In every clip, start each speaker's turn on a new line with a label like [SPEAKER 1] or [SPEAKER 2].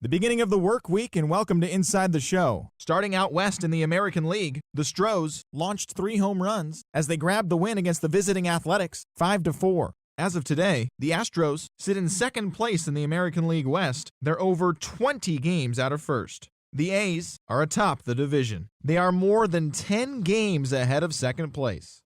[SPEAKER 1] The beginning of the work week, and welcome to Inside the Show. Starting out west in the American League, the Stros launched 3 home runs as they grabbed the win against the visiting Athletics 5-4. As of today, the Astros sit in second place in the American League West. They're over 20 games out of first. The A's are atop the division. They are more than 10 games ahead of second place.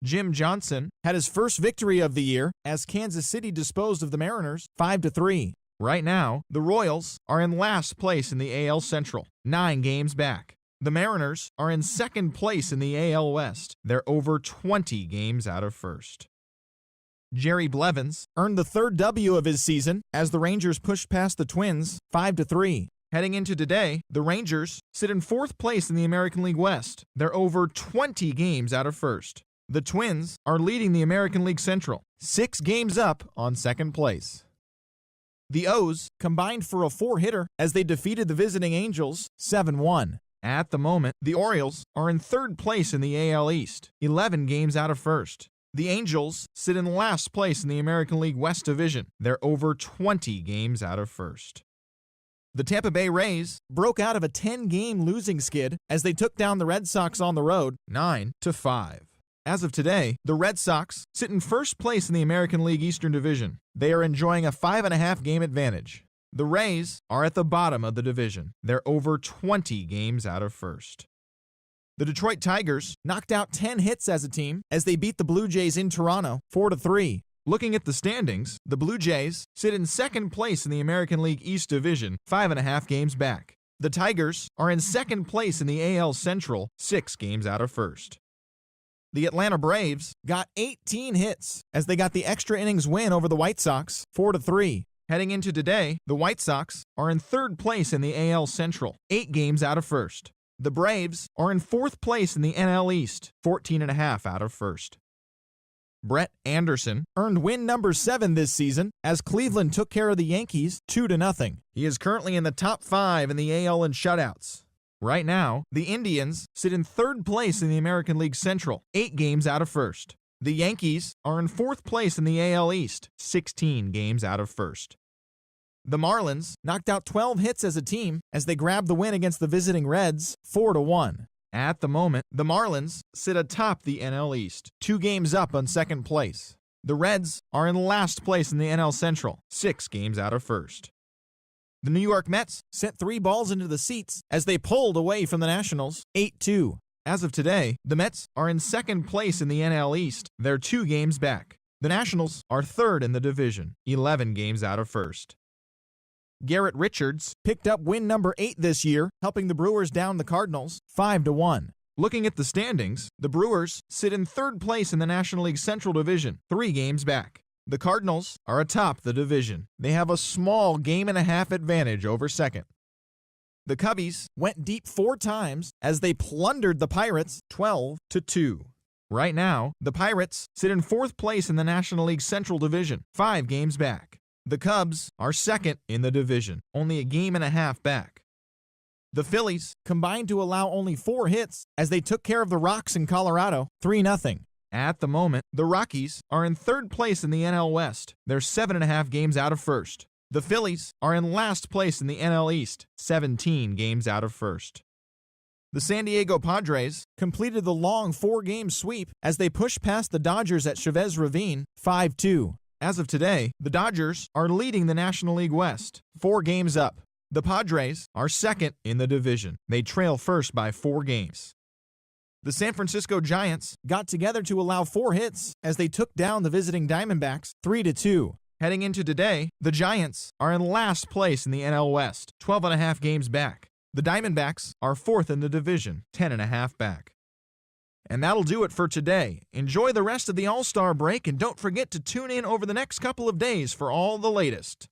[SPEAKER 1] Jim Johnson had his first victory of the year as Kansas City disposed of the Mariners 5-3. Right now, the Royals are in last place in the AL Central, 9 games back. The Mariners are in second place in the AL West. They're over 20 games out of first. Jerry Blevins earned the 3rd W of his season as the Rangers pushed past the Twins 5-3. Heading into today, the Rangers sit in 4th place in the American League West. They're over 20 games out of first. The Twins are leading the American League Central, 6 games up on second place. The O's combined for a 4-hitter as they defeated the visiting Angels 7-1. At the moment, the Orioles are in 3rd place in the AL East, 11 games out of first. The Angels sit in last place in the American League West Division. They're over 20 games out of first. The Tampa Bay Rays broke out of a 10-game losing skid as they took down the Red Sox on the road 9-5. As of today, the Red Sox sit in first place in the American League Eastern Division. They are enjoying a 5.5-game advantage. The Rays are at the bottom of the division. They're over 20 games out of first. The Detroit Tigers knocked out 10 hits as a team as they beat the Blue Jays in Toronto 4-3. Looking at the standings, the Blue Jays sit in second place in the American League East Division, 5.5 games back. The Tigers are in second place in the AL Central, 6 games out of first. The Atlanta Braves got 18 hits as they got the extra innings win over the White Sox 4-3. Heading into today, the White Sox are in 3rd place in the AL Central, 8 games out of first. The Braves are in 4th place in the NL East, 14.5 out of first. Brett Anderson earned win number 7 this season as Cleveland took care of the Yankees 2-0. He is currently in the top 5 in the AL in shutouts. Right now, the Indians sit in 3rd place in the American League Central, 8 games out of first. The Yankees are in 4th place in the AL East, 16 games out of first. The Marlins knocked out 12 hits as a team as they grabbed the win against the visiting Reds 4-1. At the moment, the Marlins sit atop the NL East, 2 games up on second place. The Reds are in last place in the NL Central, 6 games out of first. The New York Mets sent 3 balls into the seats as they pulled away from the Nationals 8-2. As of today, the Mets are in second place in the NL East. They're 2 games back. The Nationals are 3rd in the division, 11 games out of first. Garrett Richards picked up win number 8 this year, helping the Brewers down the Cardinals 5-1. Looking at the standings, the Brewers sit in 3rd place in the National League Central Division, 3 games back. The Cardinals are atop the division. They have a small 1.5-game advantage over second. The Cubbies went deep 4 times as they plundered the Pirates 12-2. Right now, the Pirates sit in 4th place in the National League Central Division, 5 games back. The Cubs are 2nd in the division, only a 1.5 games back. The Phillies combined to allow only 4 hits as they took care of the Rocks in Colorado 3-0. At the moment, the Rockies are in 3rd place in the NL West. They're 7.5 games out of first. The Phillies are in last place in the NL East, 17 games out of first. The San Diego Padres completed the long 4-game sweep as they pushed past the Dodgers at Chavez Ravine 5-2. As of today, the Dodgers are leading the National League West, 4 games up. The Padres are 2nd in the division. They trail first by 4 games. The San Francisco Giants got together to allow 4 hits as they took down the visiting Diamondbacks 3-2. Heading into today, the Giants are in last place in the NL West, 12.5 games back. The Diamondbacks are 4th in the division, 10.5 back. And that'll do it for today. Enjoy the rest of the All-Star break and don't forget to tune in over the next couple of days for all the latest.